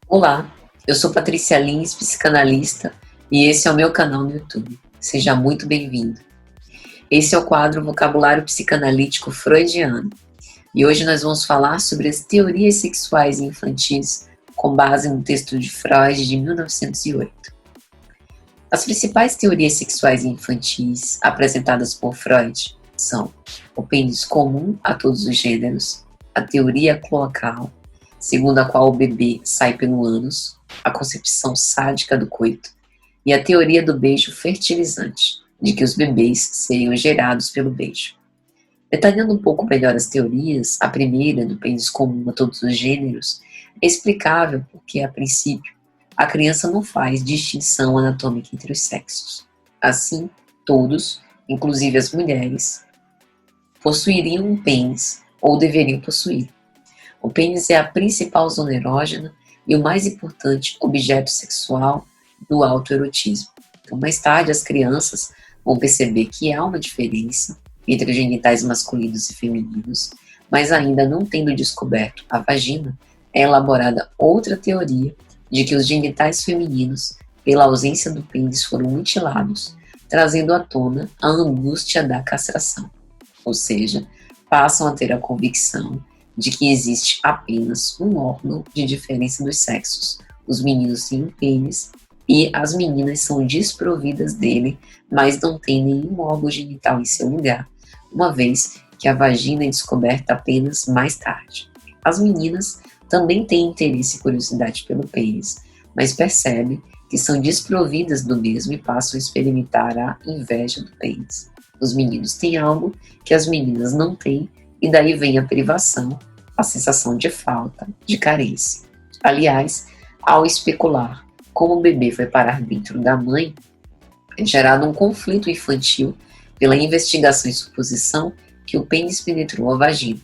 Olá, eu sou Patrícia Lins, psicanalista, e esse é o meu canal no YouTube. Seja muito bem-vindo. Esse é o quadro Vocabulário Psicanalítico Freudiano, e hoje nós vamos falar sobre as teorias sexuais infantis com base no texto de Freud de 1908. As principais teorias sexuais infantis apresentadas por Freud são o pênis comum a todos os gêneros, a teoria cloacal, segundo a qual o bebê sai pelo ânus, a concepção sádica do coito, e a teoria do beijo fertilizante, de que os bebês seriam gerados pelo beijo. Detalhando um pouco melhor as teorias, a primeira, do pênis comum a todos os gêneros, é explicável porque, a princípio, a criança não faz distinção anatômica entre os sexos. Assim, todos, inclusive as mulheres, possuiriam um pênis ou deveriam possuir. O pênis é a principal zona erógena e o mais importante objeto sexual do autoerotismo. Então, mais tarde, as crianças vão perceber que há uma diferença entre os genitais masculinos e femininos, mas ainda não tendo descoberto a vagina, é elaborada outra teoria de que os genitais femininos, pela ausência do pênis, foram mutilados, trazendo à tona a angústia da castração. Ou seja, passam a ter a convicção de que existe apenas um órgão de diferença dos sexos. Os meninos têm um pênis e as meninas são desprovidas dele, mas não têm nenhum órgão genital em seu lugar, uma vez que a vagina é descoberta apenas mais tarde. As meninas também têm interesse e curiosidade pelo pênis, mas percebem que são desprovidas do mesmo e passam a experimentar a inveja do pênis. Os meninos têm algo que as meninas não têm, e daí vem a privação, a sensação de falta, de carência. Aliás, ao especular como o bebê foi parar dentro da mãe, é gerado um conflito infantil pela investigação e suposição que o pênis penetrou a vagina.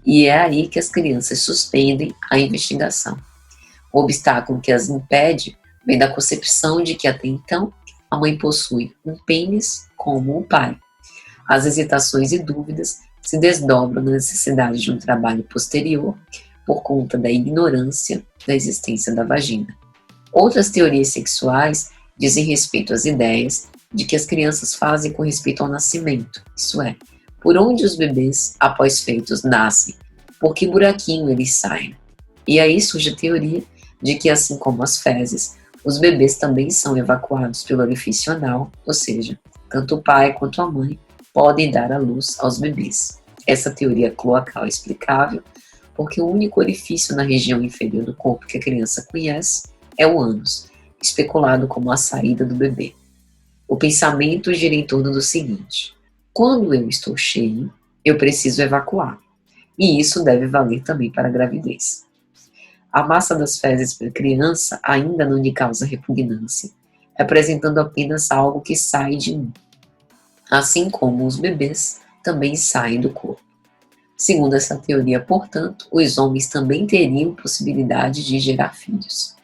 E é aí que as crianças suspendem a investigação. O obstáculo que as impede vem da concepção de que até então a mãe possui um pênis como o pai. As hesitações e dúvidas se desdobram na necessidade de um trabalho posterior por conta da ignorância da existência da vagina. Outras teorias sexuais dizem respeito às ideias de que as crianças fazem com respeito ao nascimento, isso é, por onde os bebês, após feitos, nascem, por que buraquinho eles saem. E aí surge a teoria de que, assim como as fezes, os bebês também são evacuados pelo orifício anal, ou seja, tanto o pai quanto a mãe podem dar à luz aos bebês. Essa teoria cloacal é explicável porque o único orifício na região inferior do corpo que a criança conhece é o ânus, especulado como a saída do bebê. O pensamento gira em torno do seguinte: quando eu estou cheio, eu preciso evacuar, e isso deve valer também para a gravidez. A massa das fezes para a criança ainda não lhe causa repugnância, representando apenas algo que sai de mim. Assim como os bebês também saem do corpo. Segundo essa teoria, portanto, os homens também teriam possibilidade de gerar filhos.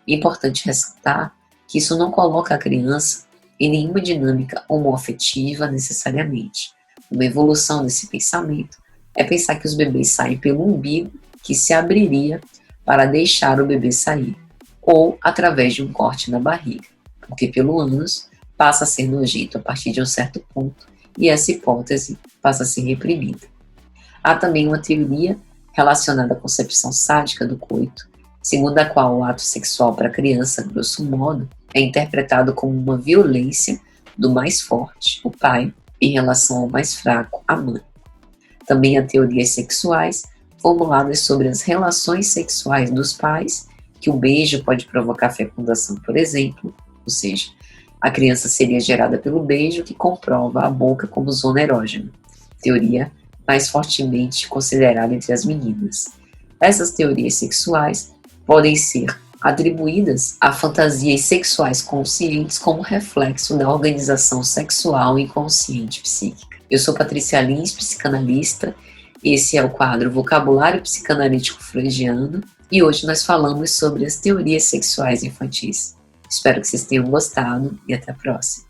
É importante ressaltar que isso não coloca a criança em nenhuma dinâmica homoafetiva necessariamente. Uma evolução desse pensamento é pensar que os bebês saem pelo umbigo que se abriria para deixar o bebê sair, ou através de um corte na barriga, porque pelo ânus passa a ser nojento a partir de um certo ponto e essa hipótese passa a ser reprimida. Há também uma teoria relacionada à concepção sádica do coito, segundo a qual o ato sexual para a criança, grosso modo, é interpretado como uma violência do mais forte, o pai, em relação ao mais fraco, a mãe. Também há teorias sexuais formuladas sobre as relações sexuais dos pais, que o beijo pode provocar fecundação, por exemplo, ou seja, a criança seria gerada pelo beijo, que comprova a boca como zona erógena, teoria mais fortemente considerada entre as meninas. Essas teorias sexuais podem ser atribuídas a fantasias sexuais conscientes como reflexo da organização sexual inconsciente psíquica. Eu sou Patrícia Lins, psicanalista, esse é o quadro Vocabulário Psicanalítico Freudiano, e hoje nós falamos sobre as teorias sexuais infantis. Espero que vocês tenham gostado e até a próxima.